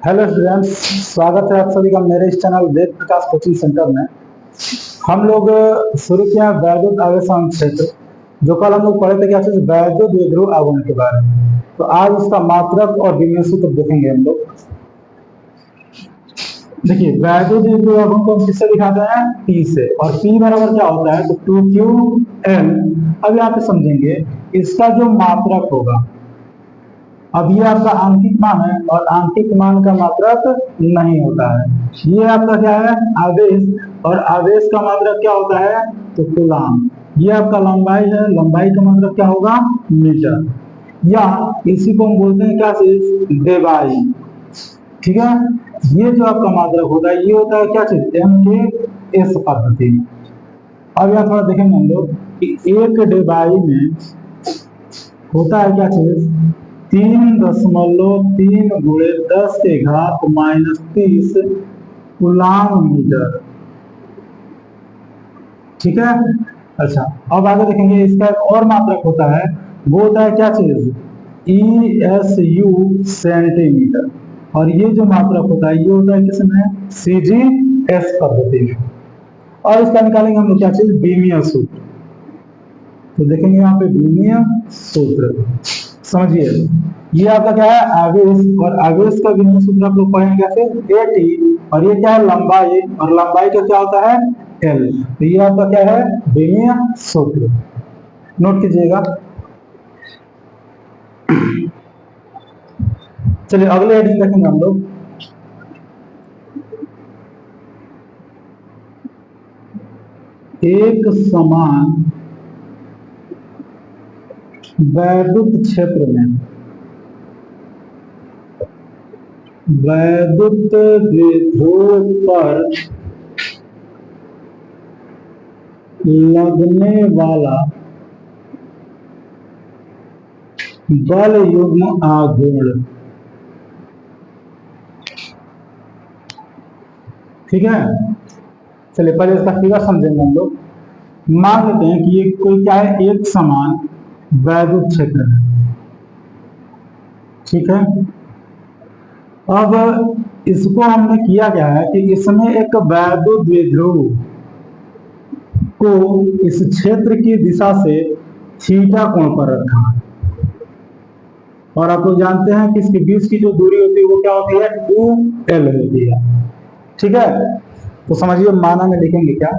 Hello students, स्वागत है आप सभी का मेरे इस channel Ved Prakash coaching centre में। हम लोग शुरू किया वैद्युत आवेशांक क्षेत्र, जो कल हम लोग पढ़े थे क्या चीज वैद्युत द्विध्रुव आघूर्ण के बारे में। तो आज उसका मात्रक और विनिमय सूत्र देखेंगे हम लोग। देखिए, वैद्युत द्विध्रुव आघूर्ण को हम किससे दिखाते हैं? P से। और P बराबर क्या होता है? तो 2QL। अब यहाँ पे समझेंगे इसका जो मात्रक होगा, अब ये आपका आंकिक मान है और आंकिक मान का मात्रक नहीं होता है। ये आपका क्या है? आवेश, और आवेश का मात्रक क्या होता है? तो कूलाम। ये आपका लंबाई है, लंबाई का मात्रक क्या होगा? मीटर। या इसी को हम बोलते हैं क्या चीज? डेबाई। ठीक है, ये जो आपका मात्रक होता है ये होता है क्या चीज? एम के एस पद्धति। अब यहाँ थोड़ा देखेंगे हम लोग कि एक डेबाई में होता है क्या चीज? 3.3 गुणे 10 के घात -30 कूलाम मीटर। ठीक है। अच्छा, अब आगे देखेंगे इसका एक और मात्रक होता है, वो होता है क्या चीज? ESU centimetre. और ये जो मात्रक होता है ये होता है किसमें? CGS पद्धति में। और इसका निकालेंगे हम लोग क्या चीज? विमीय सूत्र। तो देखेंगे यहाँ पे विमीय सूत्र, समझिए। ये आपका क्या है? आवेश, और आवेश का विमीय सूत्र आप लोग पढ़ेंगे कैसे? AT। और ये क्या है? लंबाई, और लंबाई का क्या होता है? L। तो ये आपका क्या है? विमीय सूत्र, नोट कीजिएगा। चलिए अगले हेडिंग देखेंगे हम लोग। एक समान वैद्युत क्षेत्र में वैद्युत द्विध्रुव पर लगने वाला बल युग्म आघूर्ण। ठीक है, चलिए पहले इसका फिगर समझेंगे हम लोग। मान लेते हैं कि ये कोई क्या है? एक समान वैद्युत क्षेत्र है। ठीक है, अब इसको हमने किया क्या है कि इसमें एक वैद्युत द्विध्रुव को इस क्षेत्र की दिशा से थीटा कोण पर रखा है। और आप लोग जानते हैं कि इसके बीच की जो दूरी होती है वो क्या होती है? 2L होती है। ठीक है, तो समझिए माना में लिखेंगे क्या?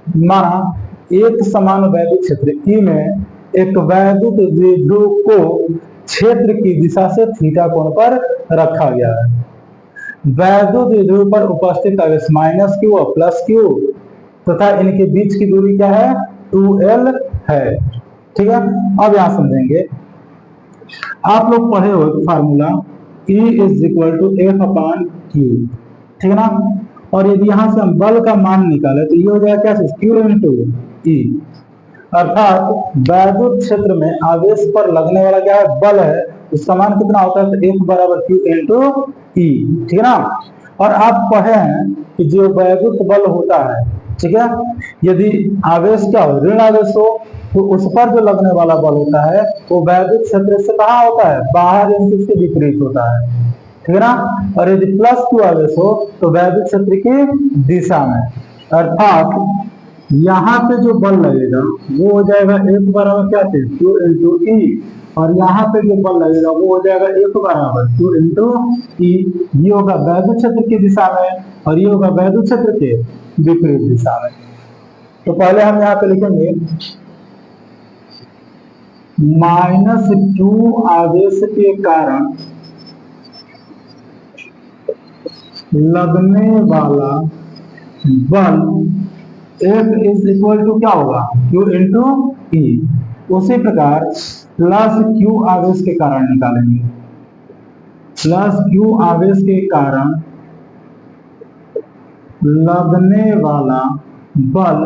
माना एक समान वैद्युत क्षेत्र E में एक वैद्युत द्विध्रुव को क्षेत्र की दिशा से थीटा कोण पर रखा गया है। वैद्युत द्विध्रुव पर उपस्थित आवेश -Q और +Q तथा इनके बीच की दूरी क्या है? 2L है। ठीक है, अब यहां समझेंगे। आप लोग पढ़े हो फार्मूला E = F/Q। ठीक है ना। और यदि यहां से हम बल का मान निकाले तो ये हो जाएगा क्या? Q × E। अर्थात वैद्युत क्षेत्र में आवेश पर लगने वाला क्या है? बल है। उसका मान कितना होता है? तो F = Q × E। ठीक है ना। और आप पढ़े हैं कि जो वैद्युत बल होता है, ठीक है, यदि आवेश क्या हो? ऋण आवेश हो, तो उस पर जो लगने वाला बल होता है वो वैद्युत क्षेत्र से कहाँ होता है? बाहर, इसके विपरीत होता है। ठीक है ना। और यदि +Q आवेश हो तो वैद्युत क्षेत्र की दिशा में। अर्थात यहाँ पे जो बल लगेगा वो हो जाएगा F बराबर क्या थे? Q × E। और यहाँ पे जो बल लगेगा वो हो जाएगा F बराबर Q × E। ये होगा वैद्युत क्षेत्र की दिशा में और ये होगा वैद्युत क्षेत्र के विपरीत दिशा में। तो पहले हम यहाँ पे लिखेंगे -Q आवेश के कारण लगने वाला बल F = क्या होगा? Q × E। उसी प्रकार +Q आवेश के कारण निकालेंगे। +Q आवेश के कारण लगने वाला बल,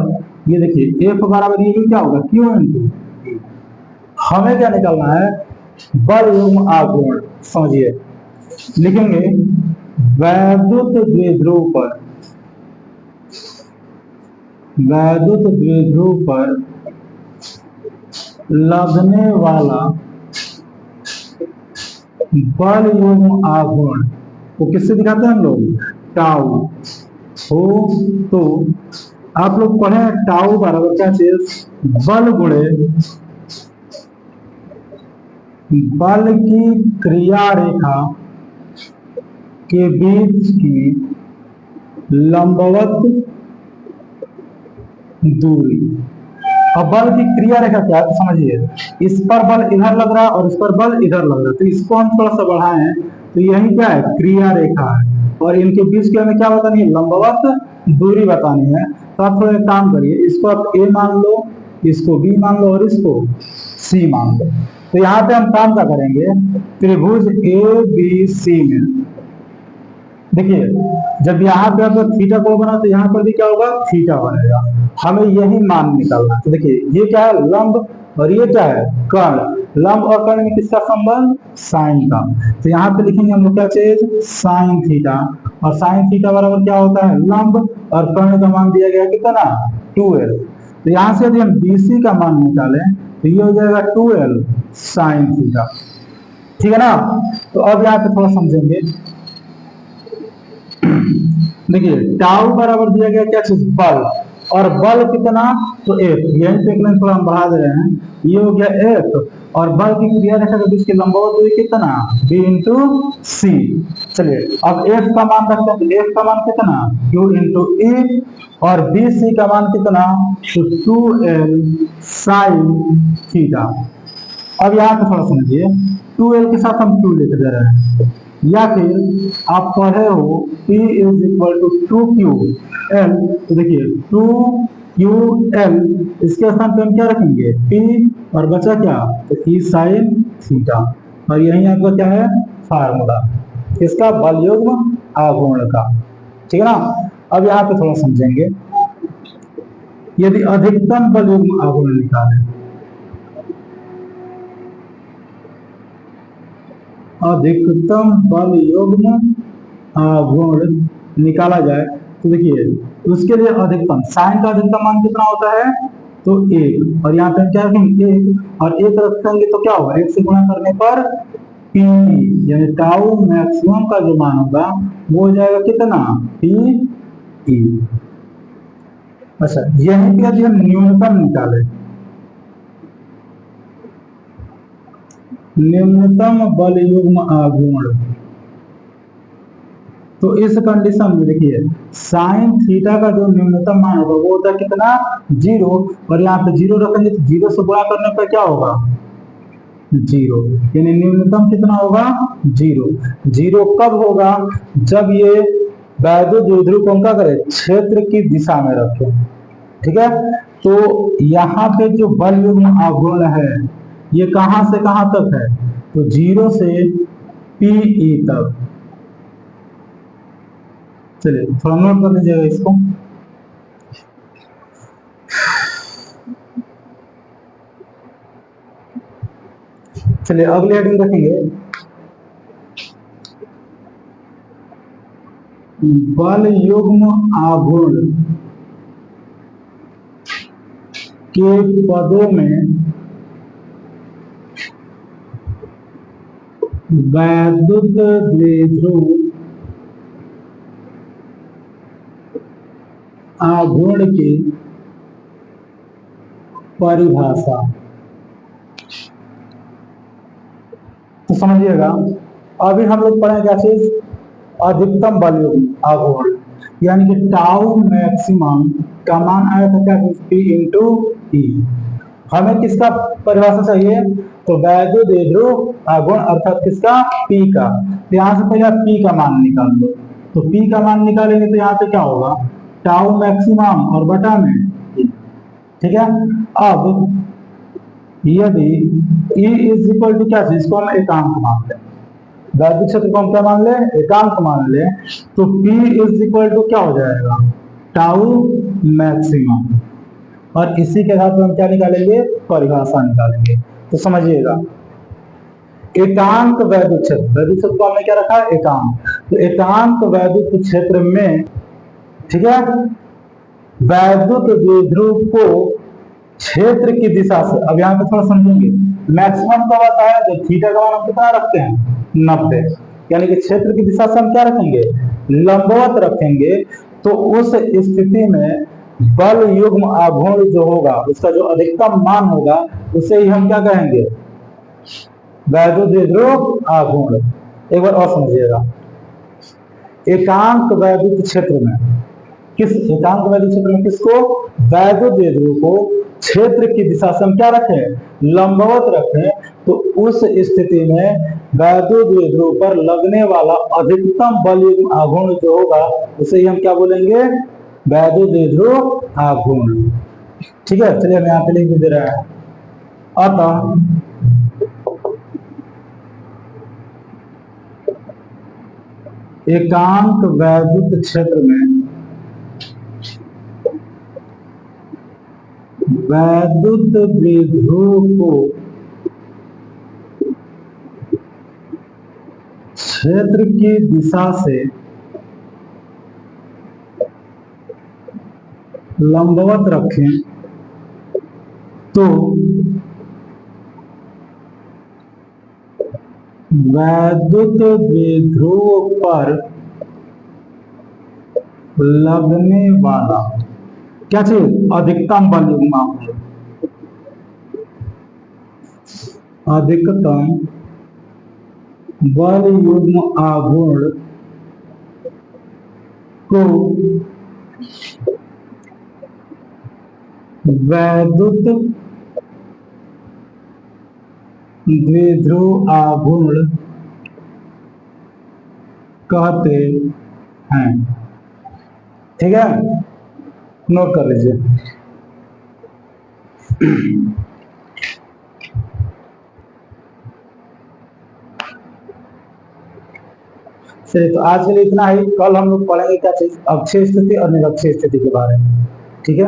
ये देखिए F बराबर ये क्या होगा? Q × E। हमें क्या निकालना है? बल युग्म आघूर्ण। समझिए, लिखेंगे वैद्युत द्विध्रुव पर लगने वाला बल युग्म आघूर्ण वो किससे दिखाते हैं हम लोग, टाउ हो। तो आप लोग पढ़े टाउ बराबर क्या चीज, बल गुणे बल की क्रिया रेखा के बीच की लंबवत दूरी। अब बल की क्रिया रेखा क्या है समझिए, इस पर बल इधर लग रहा है और इस पर बल इधर लग रहा है, तो इसको हम थोड़ा सा बढ़ाएं तो यही क्या है, क्रिया रेखा है, और इनके बीच की हमें क्या बतानी है, लंबवत दूरी बतानी है। तो आप थोड़ा काम करिए, इसको आप ए मान लो, इसको बी मान लो और इसको सी मान लो। तो यहाँ पे हम काम क्या करेंगे, त्रिभुज ए बी सी में देखिए, जब यहाँ पे आपका थीटा कोण बना तो यहाँ पर भी क्या होगा, थीटा बनेगा। हमें यही मान निकालना है। तो देखिए ये क्या है, लंब, और ये क्या है, कर्ण। लंब और कर्ण में किसका संबंध, साइन का। तो यहाँ पे लिखेंगे हम लोग क्या चीज, साइन थीटा, और साइन थीटा बराबर क्या होता है, लंब, और कर्ण का मान दिया गया कितना, 2l। तो यहाँ से यदि हम BC का मान निकालें तो ये हो जाएगा 2l साइन थीटा, ठीक है ना। तो अब यहाँ पे थोड़ा समझेंगे, देखिए टाउ बराबर दिया गया क्या चीज, बल, और बल कितना, तो F, यही पे एक थोड़ा हम बढ़ा दे रहे हैं, ये हो गया F, और बल की क्रिया रेखा के बीच की लंबवत दूरी कितना, B इंटू सी। चलिए अब F का मान रखते हैं, तो F का मान कितना, Q इंटू E, और BC का मान कितना, तो 2l साइन थीटा। अब यहाँ पे थोड़ा समझिए, 2l के साथ हम 2 लिख दे रहे हैं, या फिर आप पढ़े हो P is equal to 2QL, तो देखिए 2QL, इसके स्थान पे हम क्या रखेंगे, P, और बचा क्या, तो E साइन थीटा, और यही आपका क्या है, फार्मूला इसका, बल युग्म आघूर्ण का, ठीक है ना। अब यहाँ पे थोड़ा समझेंगे, यदि अधिकतम बल युग्म आघूर्ण निकालें, अधिकतम बल युग्म आघूर्ण निकाला जाए, तो देखिए उसके लिए अधिकतम साइन का अधिकतम मान कितना होता है, तो 1, और यहाँ पे क्या रखेंगे 1, और 1 रखेंगे तो क्या होगा, 1 से गुणा करने पर P, यानी टाउ मैक्सिमम का जो मान होगा वो हो जाएगा कितना, PE। अच्छा यहीं पे यदि हम न्यूनतम निकालें, न्यूनतम बल युग्म आघूर्ण, तो इस कंडीशन में देखिए साइन थीटा का जो न्यूनतम मान होगा वो होता है कितना, 0, और यहाँ पे 0 रखेंगे तो 0 से गुणा करने पर क्या होगा, 0, यानी न्यूनतम कितना होगा, 0। 0 कब होगा, जब ये वैद्युत द्विध्रुव को क्या करे, क्षेत्र की दिशा में रखे, ठीक है। तो यहाँ पे जो बल युग्म आघूर्ण है ये कहां से कहां तक है, तो 0 से PE तक। चलिए थोड़ा नोट कर लीजिएगा इसको, चलिए अगले हेडिंग रखेंगे, बल युग्म आघूर्ण के पदों में वैद्युत द्विध्रुव आघूर्ण की परिभाषा। तो समझिएगा, अभी हम लोग पढ़े क्या चीज, अधिकतम बल युग्म आघूर्ण, यानी कि टाउ मैक्सिमम का मान आया था क्या, P इंटू E। हमें किसका परिभाषा चाहिए, तो वैद्युत द्विध्रुव आघूर्ण अर्थात किसका, P का। तो यहाँ से पहले आप P का मान निकाल लो, तो P का मान निकालेंगे तो यहाँ पे क्या होगा, टाउ मैक्सिमम और बटा में E, ठीक है। अब यदि E इज इक्वल टू क्या, इसको हम एकांक मान लें, वैद्युत क्षेत्र को हम क्या मान ले, एकांक मान ले, तो P इज इक्वल टू क्या हो जाएगा, टाउ मैक्सिमम, और इसी के आधार पर हम क्या निकालेंगे, परिभाषा निकालेंगे। तो समझिएगा, एकांक वैद्युत क्षेत्र, वैद्युत क्षेत्र को हमने क्या रखा है, एकांक, तो एकांक वैद्युत क्षेत्र में, ठीक है, वैद्युत द्विध्रुव को क्षेत्र की दिशा से, अब यहाँ पे थोड़ा समझेंगे, मैक्सिमम कब आता है, जब थीटा का मान हम कितना रखते हैं, 90, यानी कि क्षेत्र की दिशा से हम क्या रखेंगे, लंबवत रखेंगे, तो उस स्थिति में बल युग्म आघूर्ण जो होगा, उसका जो अधिकतम मान होगा, उसे ही हम क्या कहेंगे, वैद्युत द्विध्रुव आघूर्ण। एक बार और समझिएगा, एकांक वैद्युत क्षेत्र में एकांक वैद्युत क्षेत्र में किसको, वैद्युत द्विध्रुव को क्षेत्र की दिशा से हम क्या रखें, लंबवत रखें, तो उस स्थिति में वैद्युत द्विध्रुव पर लगने वाला अधिकतम बल युग्म आघूर्ण जो होगा, उसे ही हम क्या बोलेंगे, वैद्युत द्विध्रुव आघूर्ण। ठीक है, चलिए हम यहाँ पे लिख दे रहे हैं। अतः एकांक वैद्युत क्षेत्र में वैद्युत द्विध्रुव को क्षेत्र की दिशा से लंबवत रखें, तो वैद्युत द्विध्रुव पर लगने वाला क्या चीज, अधिकतम बल युग्म आघूर्ण, अधिकतम बल युग्म आघूर्ण को वैद्युत द्विध्रुव आघूर्ण कहते हैं। ठीक है, नोट कर लीजिए। चलिए, तो आज के लिए इतना ही। कल हम लोग पढ़ेंगे क्या चीज, अक्षीय स्थिति और निरक्षीय स्थिति के बारे में। ठीक है।